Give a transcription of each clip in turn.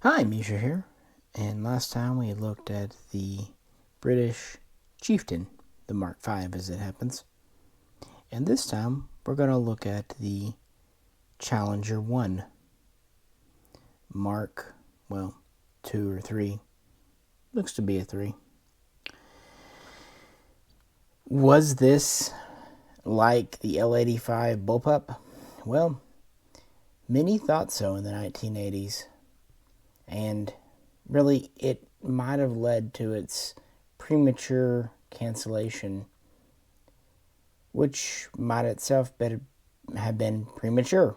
Hi, Misha here. And last time we looked at the British Chieftain, the Mark V as it happens. And this time we're going to look at the Challenger 1. Mark, 2 or 3. Looks to be a 3. Was this like the L-85 bullpup? Well, many thought so in the 1980s. And really, it might have led to its premature cancellation, which might itself have been premature,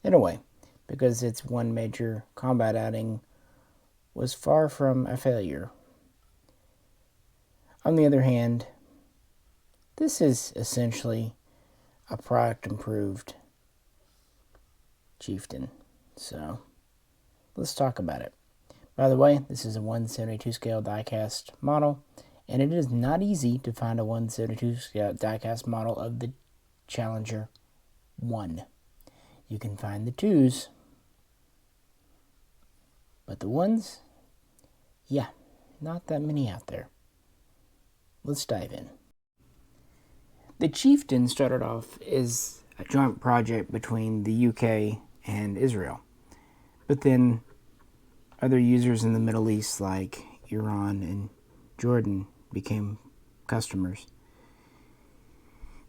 in a way, because its one major combat outing was far from a failure. On the other hand, this is essentially a product improved Chieftain, so let's talk about it. By the way, this is a 1/72 scale diecast model, and it is not easy to find a 1/72 scale diecast model of the Challenger 1. You can find the 2s, but the 1s, not that many out there. Let's dive in. The Chieftain started off as a joint project between the UK and Israel, but then other users in the Middle East like Iran and Jordan became customers.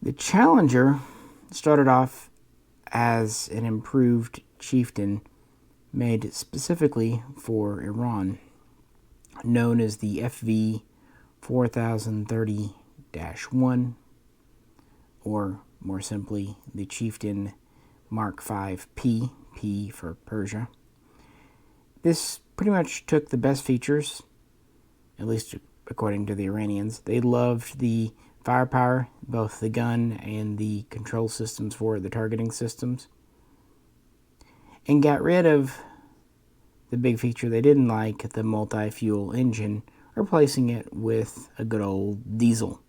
The Challenger started off as an improved Chieftain made specifically for Iran, known as the FV 4030-1, or more simply, the Chieftain Mark V P for Persia. This pretty much took the best features, at least according to the Iranians. They loved the firepower, both the gun and the control systems for the targeting systems, and got rid of the big feature they didn't like, the multi-fuel engine, replacing it with a good old diesel.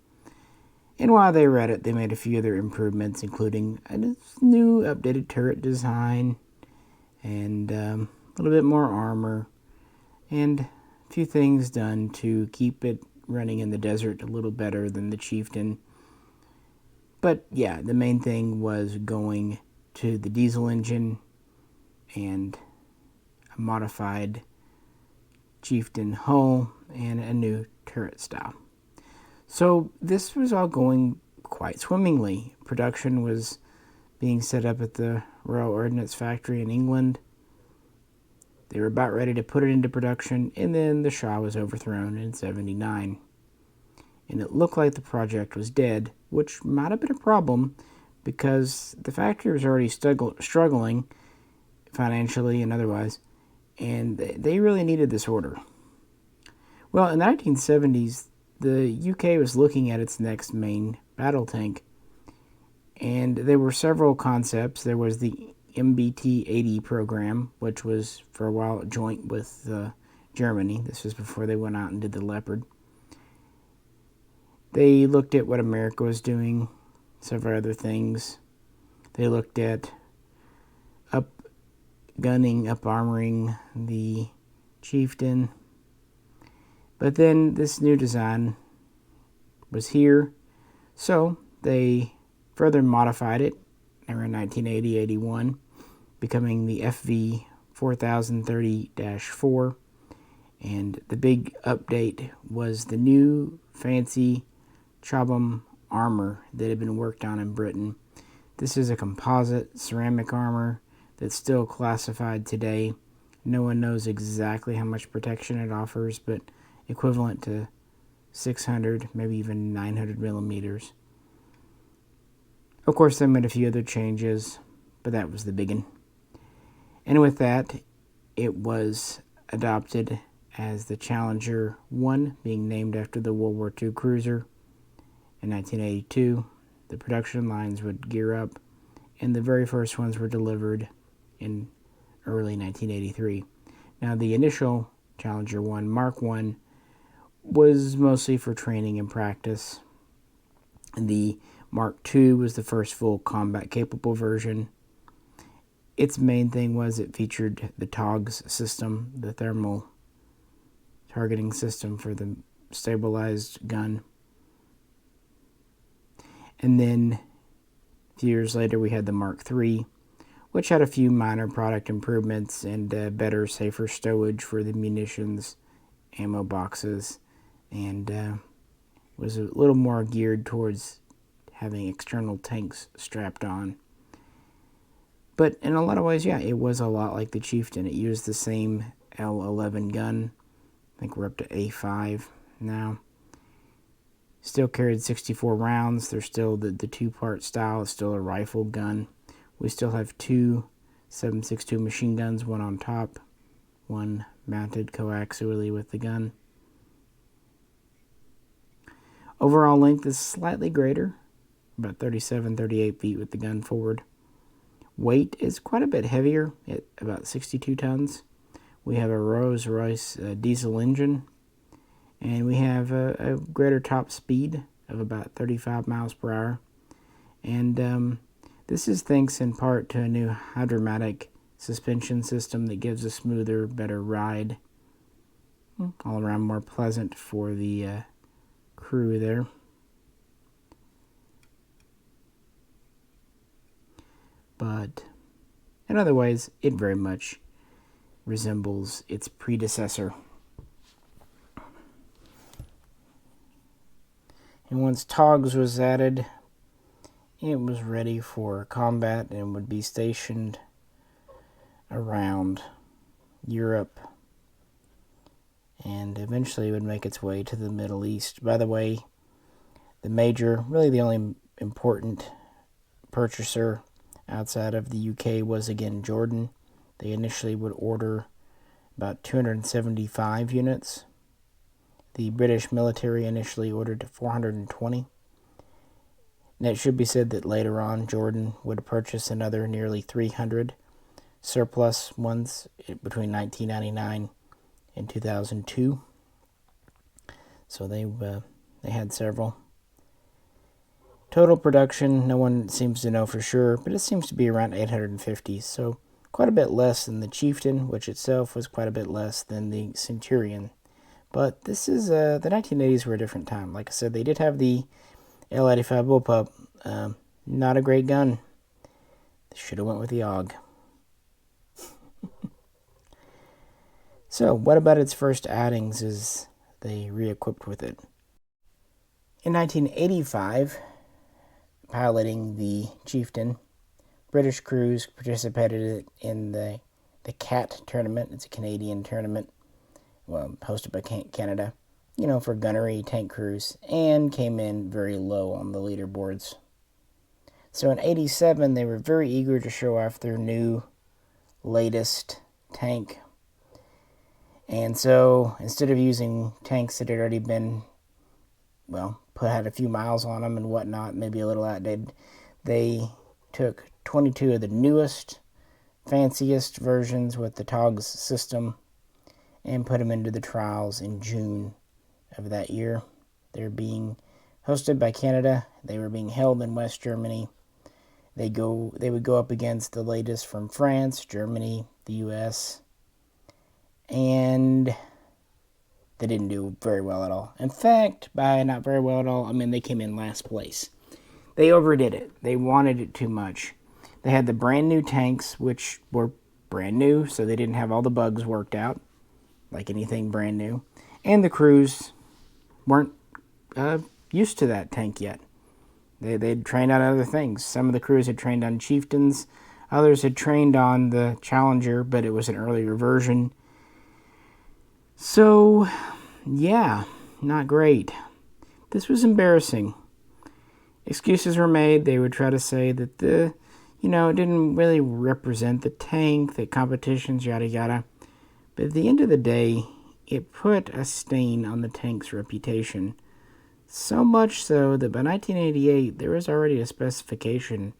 And while they were at it, they made a few other improvements, including a new updated turret design and a little bit more armor, and a few things done to keep it running in the desert a little better than the Chieftain. But yeah, the main thing was going to the diesel engine and a modified Chieftain hull and a new turret style. So this was all going quite swimmingly. Production was being set up at the Royal Ordnance Factory in England. They were about ready to put it into production, and then the Shah was overthrown in 79. And it looked like the project was dead, which might have been a problem because the factory was already struggling financially and otherwise, and they really needed this order. Well, in the 1970s, the UK was looking at its next main battle tank, and there were several concepts. There was the MBT-80 program, which was for a while joint with Germany. This was before they went out and did the Leopard. They looked at what America was doing, several other things. They looked at up-armoring the Chieftain. But then this new design was here, so they further modified it around 1980-81, becoming the FV 4030-4, and the big update was the new fancy Chobham armor that had been worked on in Britain. This is a composite ceramic armor that's still classified today. No one knows exactly how much protection it offers, but equivalent to 600, maybe even 900 millimeters. Of course, they made a few other changes, but that was the big one. And with that, it was adopted as the Challenger 1, being named after the World War II cruiser. In 1982, the production lines would gear up, and the very first ones were delivered in early 1983. Now, the initial Challenger 1 Mark 1 was mostly for training and practice. The Mark II was the first full combat-capable version. its main thing was it featured the TOGS system, the thermal targeting system for the stabilized gun. And then a few years later we had the Mark III, which had a few minor product improvements and better, safer stowage for the munitions, ammo boxes, and was a little more geared towards having external tanks strapped on. But in a lot of ways, yeah, it was a lot like the Chieftain. It used the same L11 gun. I think we're up to A5 now. Still carried 64 rounds. There's still the two-part style. It's still a rifle gun. We still have two 7.62 machine guns, one on top, one mounted coaxially with the gun. Overall length is slightly greater, about 37, 38 feet with the gun forward. Weight is quite a bit heavier, at about 62 tons. We have a Rolls-Royce diesel engine, and we have a greater top speed of about 35 miles per hour. And this is thanks in part to a new hydromatic suspension system that gives a smoother, better ride. All around more pleasant for the crew there. But in other ways, it very much resembles its predecessor. And once TOGS was added, it was ready for combat and would be stationed around Europe and eventually would make its way to the Middle East. By the way, really the only important purchaser outside of the UK was again Jordan. They initially would order about 275 units. The British military initially ordered 420. And it should be said that later on Jordan would purchase another nearly 300 surplus ones between 1999 and 2002. So they had several. Total production, no one seems to know for sure, but it seems to be around 850, so quite a bit less than the Chieftain, which itself was quite a bit less than the Centurion. But this is, the 1980s were a different time. Like I said, they did have the L85 Bullpup. Not a great gun. They should have went with the AUG. So, what about its first outings as they re-equipped with it? In 1985, piloting the Chieftain, British crews participated in the CAT tournament. It's a Canadian tournament, well, hosted by Canada, for gunnery tank crews, and came in very low on the leaderboards. So in 87, they were very eager to show off their new, latest tank. And so, instead of using tanks that had already been, had a few miles on them and whatnot, maybe a little outdated, they took 22 of the newest, fanciest versions with the TOGS system and put them into the trials in June of that year. They're being hosted by Canada. They were being held in West Germany. They would go up against the latest from France, Germany, the US, and they didn't do very well at all. In fact, by not very well at all, I mean they came in last place. They overdid it. They wanted it too much. They had the brand new tanks, which were brand new, so they didn't have all the bugs worked out, like anything brand new. And the crews weren't used to that tank yet. They'd trained on other things. Some of the crews had trained on Chieftains. Others had trained on the Challenger, but it was an earlier version. So, yeah, not great. This was embarrassing. Excuses were made. They would try to say that it didn't really represent the tank, the competitions, yada yada. But at the end of the day, it put a stain on the tank's reputation. So much so that by 1988, there was already a specification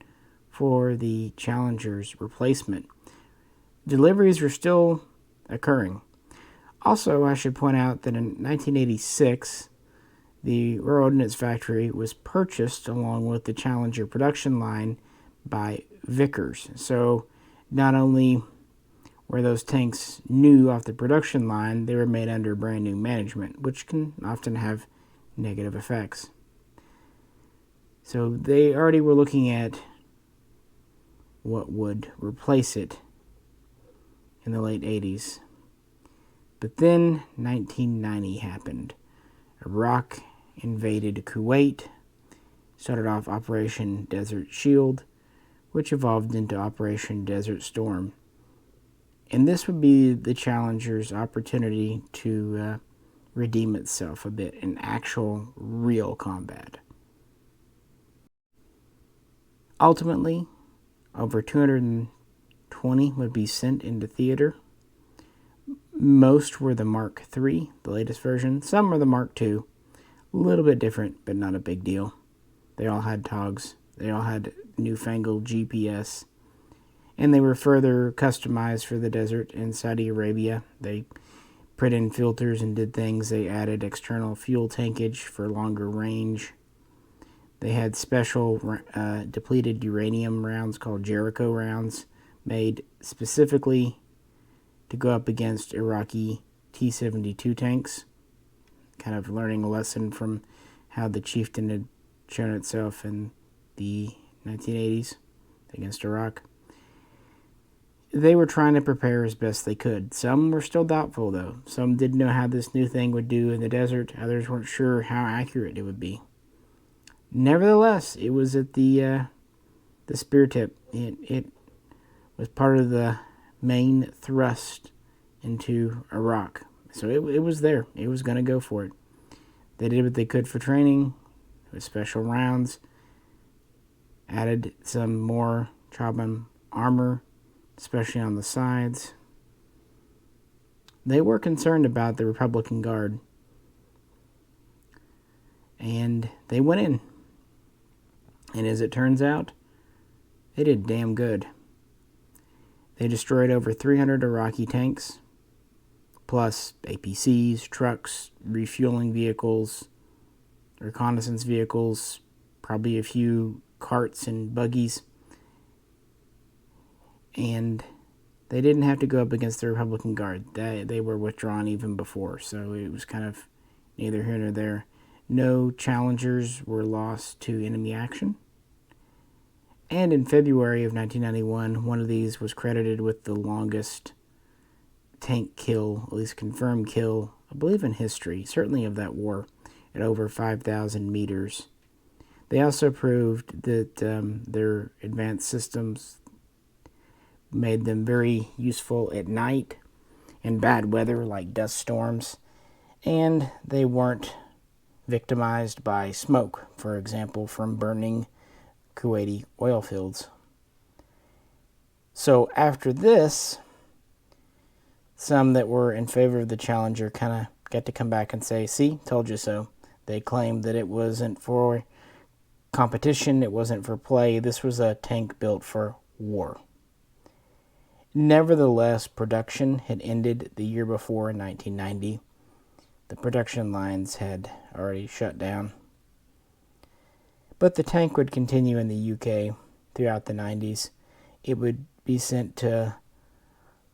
for the Challenger's replacement. Deliveries were still occurring. Also, I should point out that in 1986, the Royal Ordnance Factory was purchased along with the Challenger production line by Vickers. So not only were those tanks new off the production line, they were made under brand new management, which can often have negative effects. So they already were looking at what would replace it in the late 80s. But then 1990 happened. Iraq invaded Kuwait, started off Operation Desert Shield, which evolved into Operation Desert Storm. And this would be the Challenger's opportunity to redeem itself a bit in actual, real combat. Ultimately, over 220 would be sent into theater. Most were the Mark III, the latest version. Some were the Mark II. A little bit different, but not a big deal. They all had TOGs. They all had newfangled GPS. And they were further customized for the desert in Saudi Arabia. They put in filters and did things. They added external fuel tankage for longer range. They had special depleted uranium rounds called Jericho rounds, made specifically to go up against Iraqi T-72 tanks. Kind of learning a lesson from how the Chieftain had shown itself in the 1980s against Iraq. They were trying to prepare as best they could. Some were still doubtful, though. Some didn't know how this new thing would do in the desert. Others weren't sure how accurate it would be. Nevertheless, it was at the spear tip. It was part of the main thrust into Iraq. So it was there. It was going to go for it. They did what they could for training, with special rounds, added some more Chobham armor, especially on the sides. They were concerned about the Republican Guard, and they went in. And as it turns out, they did damn good. They destroyed over 300 Iraqi tanks, plus APCs, trucks, refueling vehicles, reconnaissance vehicles, probably a few carts and buggies. And they didn't have to go up against the Republican Guard. They were withdrawn even before, so it was kind of neither here nor there. No Challengers were lost to enemy action. And in February of 1991, one of these was credited with the longest tank kill, at least confirmed kill, I believe in history, certainly of that war, at over 5,000 meters. They also proved that their advanced systems made them very useful at night in bad weather like dust storms, and they weren't victimized by smoke, for example, from burning Kuwaiti oil fields. So after this, some that were in favor of the Challenger kind of got to come back and say, see, told you so. They claimed that it wasn't for competition, it wasn't for play, this was a tank built for war. Nevertheless, production had ended the year before in 1990. The production lines had already shut down. But the tank would continue in the UK throughout the 90s. It would be sent to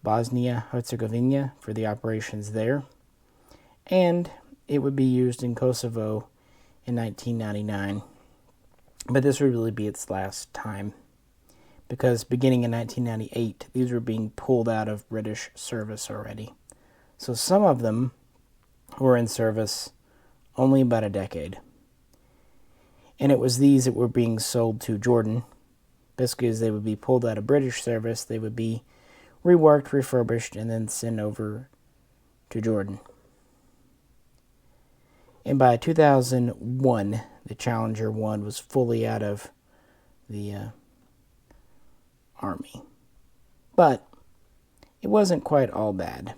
Bosnia-Herzegovina for the operations there. And it would be used in Kosovo in 1999. But this would really be its last time, because beginning in 1998, these were being pulled out of British service already. So some of them were in service only about a decade. And it was these that were being sold to Jordan. Basically, as they would be pulled out of British service, they would be reworked, refurbished, and then sent over to Jordan. And by 2001, the Challenger 1 was fully out of the Army. But it wasn't quite all bad,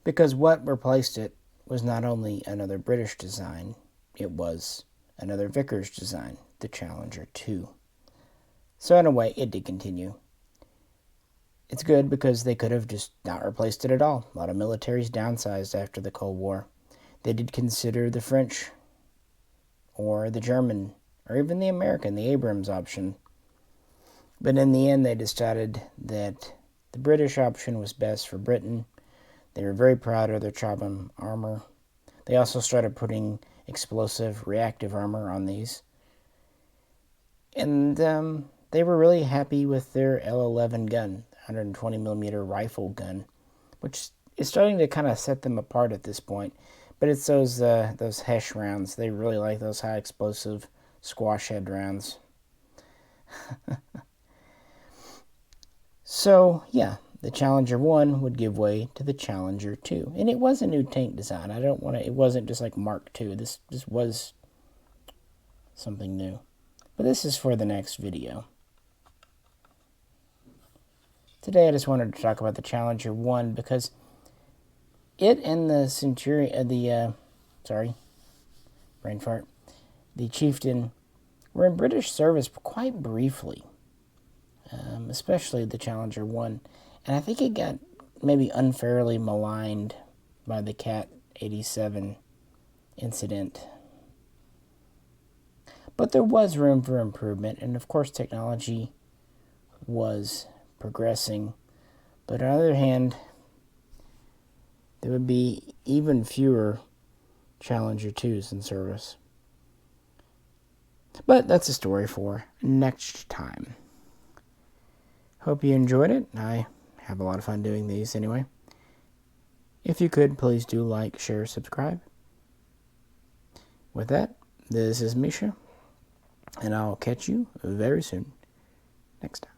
because what replaced it was not only another British design, it was another Vickers design, the Challenger 2. So in a way, it did continue. It's good because they could have just not replaced it at all. A lot of militaries downsized after the Cold War. They did consider the French or the German or even the American, the Abrams option. But in the end, they decided that the British option was best for Britain. They were very proud of their Chobham armor. They also started putting explosive reactive armor on these. And they were really happy with their L11 gun, 120mm rifle gun, which is starting to kind of set them apart at this point. But it's those Hesh rounds. They really like those high explosive squash head rounds. So, yeah, the Challenger 1 would give way to the Challenger 2. And it was a new tank design. It wasn't just like Mark II. This was something new. But this is for the next video. Today I just wanted to talk about the Challenger 1 because it and the Centurion, brain fart, the Chieftain were in British service quite briefly. Especially the Challenger 1. And I think it got maybe unfairly maligned by the CAT'87 incident. But there was room for improvement, and of course technology was progressing. But on the other hand, there would be even fewer Challenger 2s in service. But that's a story for next time. Hope you enjoyed it. I have a lot of fun doing these anyway. If you could, please do like, share, subscribe. With that, this is Misha, and I'll catch you very soon next time.